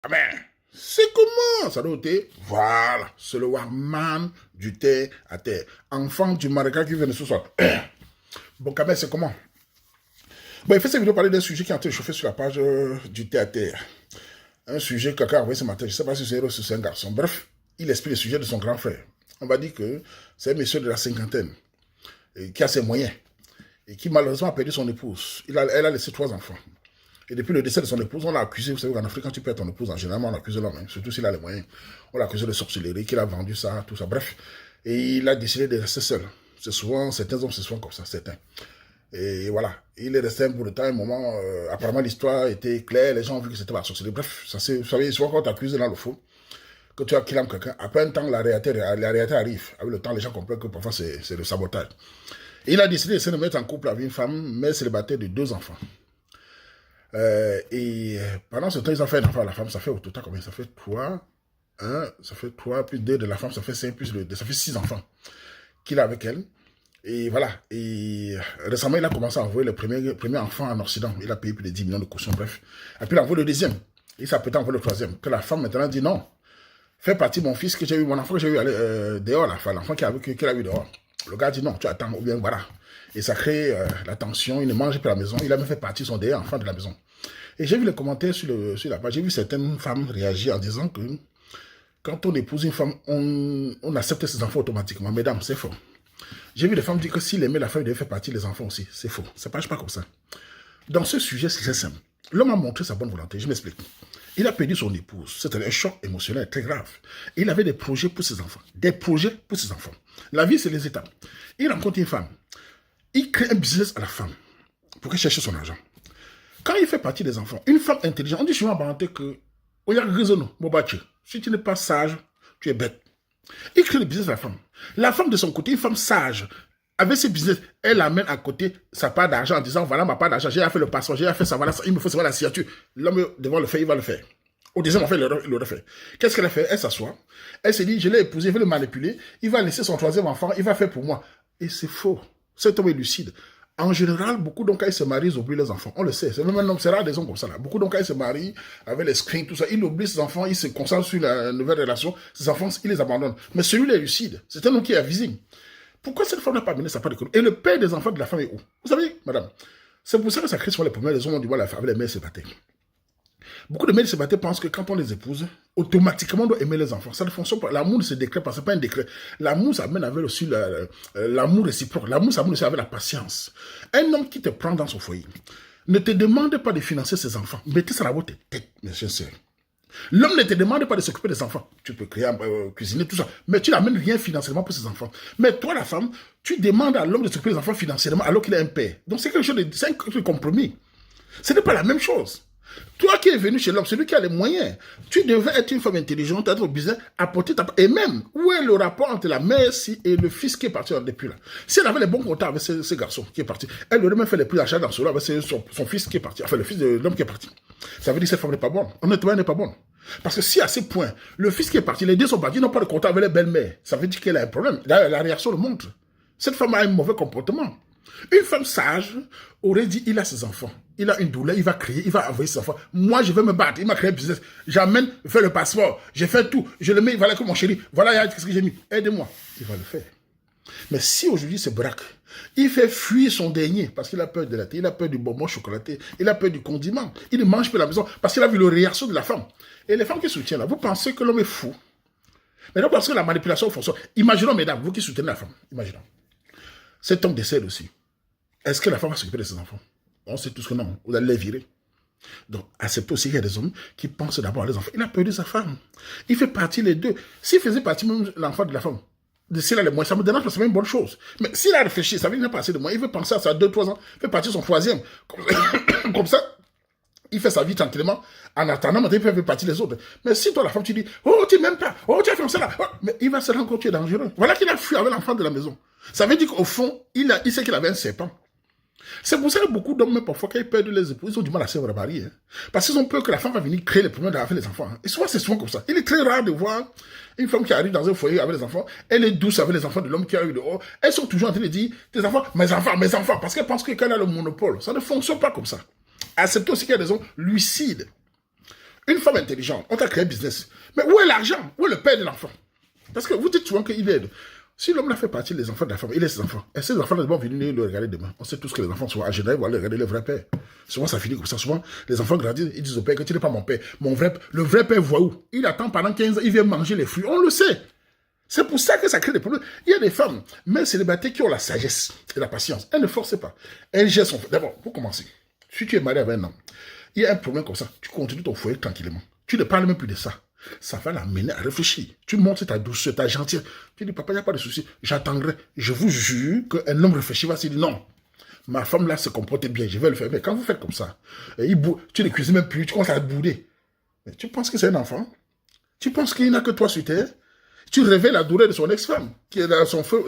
Ah ben, c'est comment ça doit être? Voilà, c'est le warman du terre à terre. Enfant du Marocain qui vient de ce soir. Bon, quand même, c'est comment? Bon, il fait cette vidéo parler d'un sujet qui est en train de chauffer sur la page du terre à terre. Un sujet que quelqu'un a envoyé ce matin, je ne sais pas si c'est héros ou c'est un garçon. Bref, il explique le sujet de son grand frère. On va dire que c'est un monsieur de la cinquantaine qui a ses moyens et qui malheureusement a perdu son épouse. Elle a laissé 3 enfants. Et depuis le décès de son épouse, on l'a accusé. Vous savez qu'en Afrique, quand tu perds ton épouse, en général, on accuse l'homme, hein, surtout s'il a les moyens. On l'a accusé de sorcellerie, qu'il a vendu ça, tout ça. Bref. Et il a décidé de rester seul. C'est souvent, certains hommes, c'est souvent comme ça, certains. Et voilà. Il est resté un bout de temps, un moment. Apparemment, l'histoire était claire. Les gens ont vu que c'était la sorcellerie. Bref, ça c'est, vous savez, souvent quand tu accuses dans le faux, que tu as killé quelqu'un, après un temps, la réalité arrive. Avec le temps, les gens comprennent que parfois c'est le sabotage. Et il a décidé de se mettre en couple avec une femme, mais célibataire de 2 enfants. Et pendant ce temps, ils ont fait un enfant à la femme. Ça fait au total combien? Ça fait 3, 1, ça fait 3, plus 2 de la femme, ça fait 5, plus 2, ça fait 6 enfants qu'il a avec elle. Et voilà. Et récemment, il a commencé à envoyer le premier enfant en Occident. Il a payé plus de 10 millions de caution, bref. Et puis il a envoyé le deuxième. Il s'apprêtait à envoyer le 3e. Que la femme maintenant dit non. Fais partie de mon fils que j'ai eu, mon enfant que j'ai eu dehors, l'enfant qu'il a eu dehors. Le gars dit non, tu attends, ou bien voilà. Et ça crée la tension, il ne mange plus à la maison. Il a même fait partie de son dernier enfant de la maison. Et j'ai vu les commentaires sur la page. J'ai vu certaines femmes réagir en disant que quand on épouse une femme, on accepte ses enfants automatiquement. Mesdames, c'est faux. J'ai vu des femmes dire que s'il aimait la femme, il devait faire partie des enfants aussi. C'est faux. Ça ne marche pas comme ça. Dans ce sujet, c'est très simple. L'homme a montré sa bonne volonté. Je m'explique. Il a perdu son épouse. C'était un choc émotionnel très grave. Il avait des projets pour ses enfants. Des projets pour ses enfants. La vie, c'est les étapes. Il rencontre une femme. Il crée un business à la femme pour qu'elle cherche son argent. Quand il fait partie des enfants, une femme intelligente, on dit souvent en parenté que si tu n'es pas sage, tu es bête. Il crée le business à la femme. La femme de son côté, une femme sage, avec ses business, elle amène à côté sa part d'argent en disant voilà ma part d'argent, j'ai fait le passeport, j'ai fait ça, voilà, il me faut savoir la signature. L'homme devant le faire, il va le faire. Au deuxième, en fait, il le refait. Qu'est-ce qu'elle a fait? Elle s'assoit. Elle se dit je l'ai épousé, je vais le manipuler. Il va laisser son 3e enfant, il va faire pour moi. Et c'est faux. Cet homme est lucide. En général, beaucoup d'hommes, quand ils se marient, ils oublient les enfants. On le sait. C'est même un homme, c'est rare des hommes comme ça. Là. Beaucoup d'hommes, quand ils se marient, avec les screens, tout ça, ils oublient ses enfants, ils se concentrent sur la nouvelle relation. Ses enfants, ils les abandonnent. Mais celui-là est lucide. C'est un homme qui est avisé. Pourquoi cette femme n'a pas amené sa part de économie? Et le père des enfants de la femme est où? Vous savez, madame, c'est pour ça que ça crée souvent les problèmes. Les hommes ont du mal à faire avec les mères célibataires. Beaucoup de mères célibataires pensent que quand on les épouse, automatiquement on doit aimer les enfants. Ça ne fonctionne pas. L'amour ne se décrète pas, ce n'est pas un décret. L'amour, ça amène avec aussi l'amour réciproque. L'amour, ça amène aussi avec la patience. Un homme qui te prend dans son foyer ne te demande pas de financer ses enfants. Mettez ça à la votre tête, mes chers sœurs. L'homme ne te demande pas de s'occuper des enfants. Tu peux créer, cuisiner, tout ça. Mais tu n'amènes rien financièrement pour ses enfants. Mais toi, la femme, tu demandes à l'homme de s'occuper des enfants financièrement alors qu'il est un père. Donc c'est quelque chose c'est un compromis. Ce n'est pas la même chose. Toi qui es venu chez l'homme, celui qui a les moyens, tu devais être une femme intelligente, être au business, apporter ta... Et même, où est le rapport entre la mère et le fils qui est parti depuis là? Si elle avait les bons contacts avec ce garçon qui est parti, elle aurait même fait les prix d'achat dans cela avec son fils qui est parti, enfin le fils de l'homme qui est parti. Ça veut dire que cette femme n'est pas bonne. Honnêtement, elle n'est pas bonne. Parce que si à ce point, le fils qui est parti, les deux sont partis, ils n'ont pas de contact avec les belles-mères, ça veut dire qu'elle a un problème. La réaction le montre. Cette femme a un mauvais comportement. Une femme sage aurait dit, il a ses enfants, il a une douleur, il va crier, il va envoyer ses enfants. Moi, je vais me battre, il m'a créé un business. J'amène, je fais le passeport, j'ai fait tout, je le mets, voilà comme mon chéri, voilà ce que j'ai mis, aidez-moi. Il va le faire. Mais si aujourd'hui c'est braque, il fait fuir son dernier parce qu'il a peur de la thé, il a peur du bonbon chocolaté, il a peur du condiment, il ne mange plus à la maison parce qu'il a vu le réaction de la femme. Et les femmes qui soutiennent là, vous pensez que l'homme est fou. Mais non, parce que la manipulation fonctionne. Imaginons, mesdames, vous qui soutenez la femme, imaginons. Cet homme décède aussi. Est-ce que la femme va s'occuper de ses enfants? On sait tous que non, vous allez les virer. Donc, acceptez aussi qu'il y a des hommes qui pensent d'abord à les enfants. Il a perdu sa femme. Il fait partie les deux. S'il faisait partie même l'enfant de la femme, s'il a les moyens, ça me dérange parce que c'est une bonne chose. Mais s'il a réfléchi, ça veut dire qu'il n'a pas assez de moyens, il veut penser à ça 2-3 ans, il fait partie de son 3e. Comme ça, il fait sa vie tranquillement, en attendant, maintenant, il peut faire partie des autres. Mais si toi, la femme, tu dis, oh, tu m'aimes pas, oh, tu as fait ça là, oh, mais il va se rendre compte que tu es dangereux. Voilà qu'il a fui avec l'enfant de la maison. Ça veut dire qu'au fond, il sait qu'il avait un serpent. C'est pour ça que beaucoup d'hommes, parfois, quand ils perdent les épouses, ils ont du mal à se remarier. Hein. Parce qu'ils ont peur que la femme va venir créer les problèmes avec les enfants. Hein. Et souvent, c'est souvent comme ça. Il est très rare de voir une femme qui arrive dans un foyer avec les enfants. Elle est douce avec les enfants de l'homme qui a eu dehors. Elles sont toujours en train de dire, tes enfants, mes enfants. Parce qu'elles pensent qu'elle a le monopole. Ça ne fonctionne pas comme ça. Acceptez aussi qu'il y a des hommes lucides. Une femme intelligente, on t'a créé un business. Mais où est l'argent? Où est le père de l'enfant? Parce que vous dites souvent qu'il aide. Si l'homme a fait partie des enfants de la femme, il est ses enfants. Et ces enfants vont venir le regarder demain. On sait tous que les enfants sont âgés, ils vont aller regarder le vrai père. Souvent, ça finit comme ça. Souvent, les enfants grandissent, ils disent au père que tu n'es pas mon père. Le vrai père voit où? Il attend pendant 15 ans, il vient manger les fruits. On le sait. C'est pour ça que ça crée des problèmes. Il y a des femmes, même célibataires, qui ont la sagesse et la patience. Elles ne forcent pas. Elles gèrent son... D'abord, pour commencer, si tu es marié avec un homme, il y a un problème comme ça, tu continues ton foyer tranquillement. Tu ne parles même plus de ça. Ça va l'amener à réfléchir. Tu montres ta douceur, ta gentillesse. Tu dis, papa, il n'y a pas de souci. J'attendrai. Je vous jure qu'un homme réfléchit va se dire, non, ma femme là se comporte bien, je vais le faire. Mais quand vous faites comme ça, tu ne cuisines même plus, tu commences à bouder. Mais tu penses que c'est un enfant? Tu penses qu'il n'y a que toi sur terre? Tu révèles la douleur de son ex-femme, qui est dans son feu,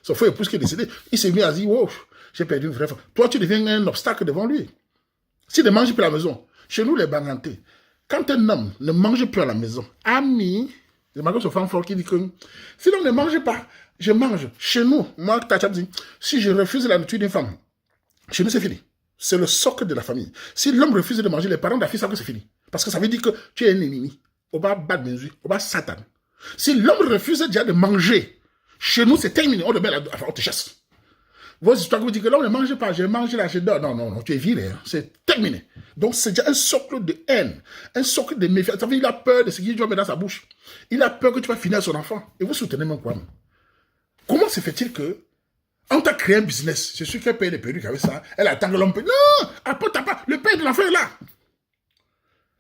son feu épouse qui est décédé. Il s'est mis à dire, wow, j'ai perdu une vraie femme. Toi, tu deviens un obstacle devant lui. S'il ne mange plus à la maison, chez nous, les Bangantés, quand un homme ne mange plus à la maison, ami, les marques sont fort qui dit que si l'homme ne mange pas, je mange. Chez nous, moi, Tachab dit, si je refuse la nourriture d'une femme, chez nous, c'est fini. C'est le socle de la famille. Si l'homme refuse de manger, les parents de la fille savent que c'est fini. Parce que ça veut dire que tu es un ennemi. Au bas, bad mesure, au bas, Satan. Si l'homme refuse déjà de manger, chez nous, c'est terminé. On te met on te chasse. Vos histoires vous disent que l'homme ne mange pas, je mange là, je dors. Non, tu es viré. Hein. C'est terminé. Donc, c'est déjà un socle de haine, un socle de méfiance. Ça veut dire qu'il a peur de ce qu'il doit mettre dans sa bouche. Il a peur que tu vas finir son enfant. Et vous soutenez même quoi? Comment se fait-il que on t'a créé un business? C'est sûr qu'elle paye les perruques avec ça. Elle attend que l'homme paye. Non! Après, t'as pas. Le père de l'enfant est là.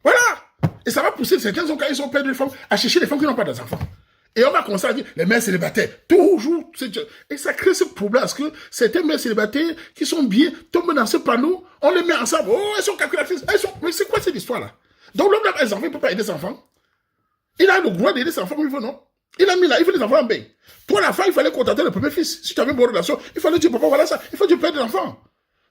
Voilà! Et ça va pousser certains hommes, quand ils sont pères de femmes, à chercher les femmes qui n'ont pas d'enfants. Et on va commencer à dire, les mères célibataires, toujours. Et ça crée ce problème, parce que certains mères célibataires qui sont bien, tombent dans ce panneau, on les met ensemble. Oh, elles sont calculatrices. Mais c'est quoi cette histoire-là? Donc l'homme n'a pas des enfants, il ne peut pas aider ses enfants. Il a le droit d'aider ses enfants comme il veut, non? Il a mis là, il veut les enfants en bain. Toi, la femme, il fallait contenter le premier fils. Si tu avais une bonne relation, il fallait dire, papa, voilà ça. Il faut que tu perdes l'enfant.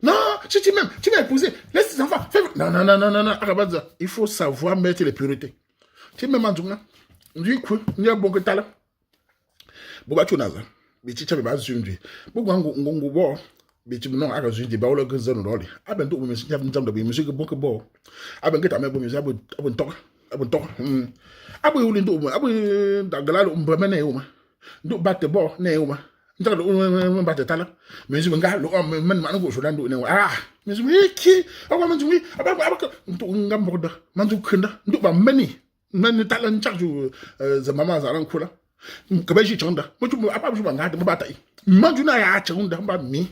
Non, si tu m'aimes, tu m'as épousé, laisse tes enfants. Non. Il faut savoir mettre les priorités. Tu m'aimes en tout cas. Du coup, il y a bon que t'as là. Bon, bah, tu n'as pas. Mais tu n'as pas besoin de lui. Bon, mais tu n'as pas besoin de lui. Bah, on zone d'oli. Ah, ben, tu me suis dit, monsieur, que bon que bon. Ah, ben, que t'as même bon, monsieur, abon toc. Ah, ben, on est d'où, ah, ben, dans la on peut mener, d'où battre bon, né, ndaka on battre tala mais je nga lo man man go jodan do ne ah mais je ki awa man jumi aba to ngam boda man ju kenda ndo ba mani man tala nchaju za mama za ran kula ka ba ji chonda mo ju aba ju ba nga de ba tai man ju na ya chonda ba mi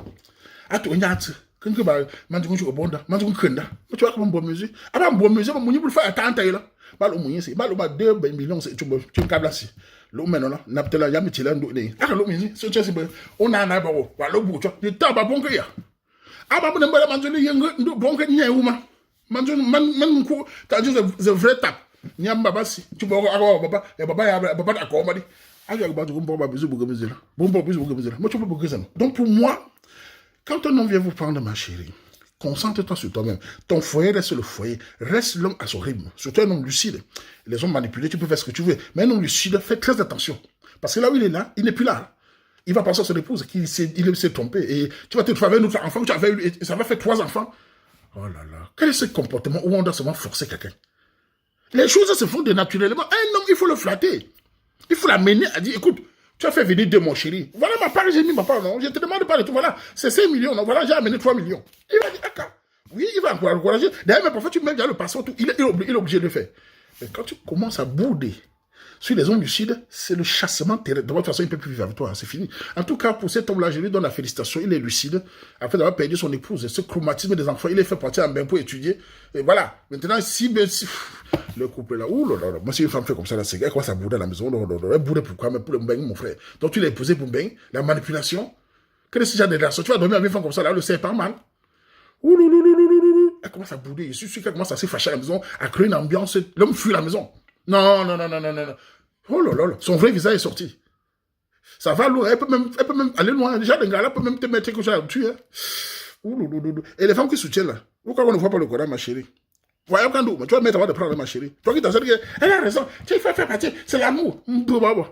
ato nyatse kan ka ba man ju ko bonda man ju kenda mo ju aka bo music aba bo music mo nyi bu fa atanta ila ba lo mo yin se ba lo ba 2 millions c'est tu kabla si lo meno na naptela ya mitila ndo ne aka lo mizi so chesi be ona na ba wo wa lo bu cho ni ta ba bonke ya aba bu ne mbala manzo ni yeng ndo bonke nya wuma manzo man ko ta je the vrai tap nyam baba si tu bo aka baba e baba ya baba da ko madi aka ba ju bo ba bizu bu gamizela bo bizu bu gamizela mo cho bu gamizela. Donc pour moi, quand un homme vient vous prendre, ma chérie, concentre-toi sur toi-même. Ton foyer reste le foyer. Reste l'homme à son rythme. Surtout un homme lucide. Les hommes manipulés, tu peux faire ce que tu veux. Mais un homme lucide, fais très attention. Parce que là où il est là, il n'est plus là. Il va penser à son épouse, qu'il s'est trompé. Et tu vas te trouver avec un autre enfant que tu avais eu, et ça va faire 3 enfants. Oh là là. Quel est ce comportement où on doit seulement forcer quelqu'un? Les choses se font de naturellement. Un homme, il faut le flatter. Il faut l'amener à dire, écoute, tu as fait venir 2, mon chéri. Voilà ma part, j'ai mis ma part, non. Je te demande pas de tout. Voilà, c'est 5 millions, non. Voilà, j'ai amené 3 millions. Il va dire, ah, oui, il va encourager. D'ailleurs, mais parfois, tu mets déjà le passeport, tout. Il est obligé de le faire. Mais quand tu commences à bouder sur les zones lucides, c'est le chassement terrestre. De toute façon, il ne peut plus vivre avec toi, c'est fini. En tout cas, pour cet homme-là, je lui donne la félicitation. Il est lucide. Après d'avoir perdu son épouse, ce chromatisme des enfants, il est fait partir en bain pour étudier. Et voilà. Maintenant, si le couple là, ouh là là, moi, si une femme fait comme ça, là, c'est elle commence à bouder à la maison. Elle boude pourquoi? Mais pour le bain, mon frère. Donc, tu l'as épousé pour le bain, la manipulation. Quel est ce genre de relation? Tu vas dormir avec une femme comme ça, là, le sait pas mal. Ouh, elle commence à bouder. Je suis sûr qu'elle commence à se fâcher à la maison, à créer une ambiance. L'homme fuit la maison. Non. Oh là là, son vrai visage est sorti. Ça va loin, elle peut même aller loin. Déjà, le gars-là peut même te mettre quelque chose à tuer. Et les femmes qui soutiennent là, pourquoi on ne voit pas le Coran, ma chérie? Voyons quand tu vas mettre avant de prendre ma chérie. Toi qui t'as dit elle a raison, tu fais faire partie, c'est l'amour.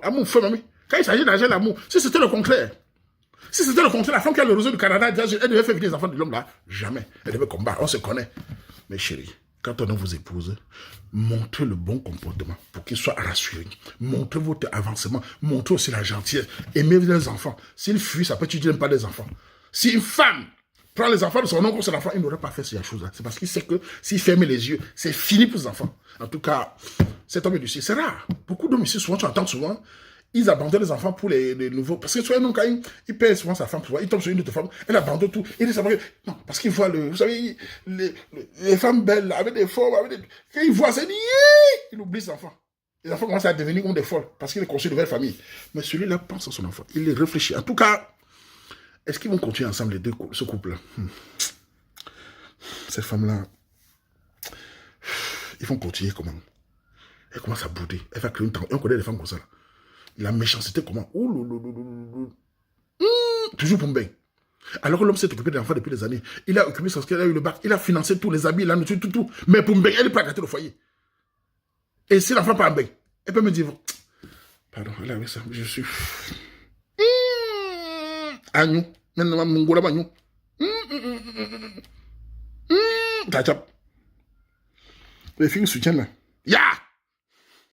Amour, feu, mamie. Quand il s'agit d'argent, l'amour, si c'était le contraire. Si c'était le contraire, la femme qui a le réseau du Canada, elle devait faire venir les enfants de l'homme là. Jamais. Elle devait combattre, on se connaît. Mais chérie, quand on vous épouse, montrez le bon comportement pour qu'il soit rassuré. Montrez votre avancement, montrez aussi la gentillesse. Aimez les enfants. S'il fuit, ça peut tu n'aimes pas les enfants. Si une femme prend les enfants de son nom comme son enfant, il n'aurait pas fait ces choses-là. C'est parce qu'il sait que s'il ferme les yeux, c'est fini pour les enfants. En tout cas, cet homme est du ciel. C'est rare. Beaucoup d'hommes ici, souvent, tu entends souvent, ils abandonnent les enfants pour les nouveaux. Parce que souvent, quand il perd souvent sa femme, il tombe sur une autre femme, elle abandonne tout. Il dit ça non, parce qu'il voit vous savez, les femmes belles, avec des formes, quand il voit ça, il oublie ses enfants. Les enfants commencent à devenir comme des folles, parce qu'il est construit une nouvelle famille. Mais celui-là pense à son enfant, il les réfléchit. En tout cas, est-ce qu'ils vont continuer ensemble, les deux, ce couple-là? Cette femme-là, ils vont continuer comment? Elle commence à bouder, elle va créer une tendance. On connaît les femmes comme ça, là. La méchanceté, comment? Toujours pour me. Alors que l'homme s'est occupé des enfants depuis des années. Il a occupé son il a eu le bac, il a financé tous les habits, il a nourri tout. Mais pour me, elle n'est pas gâtée le foyer. Et si l'enfant part en bain, elle peut me dire, pardon, elle avait ça, je suis. Agneau, maintenant, mon gola bagnou. Les filles soutiennent là. Ya!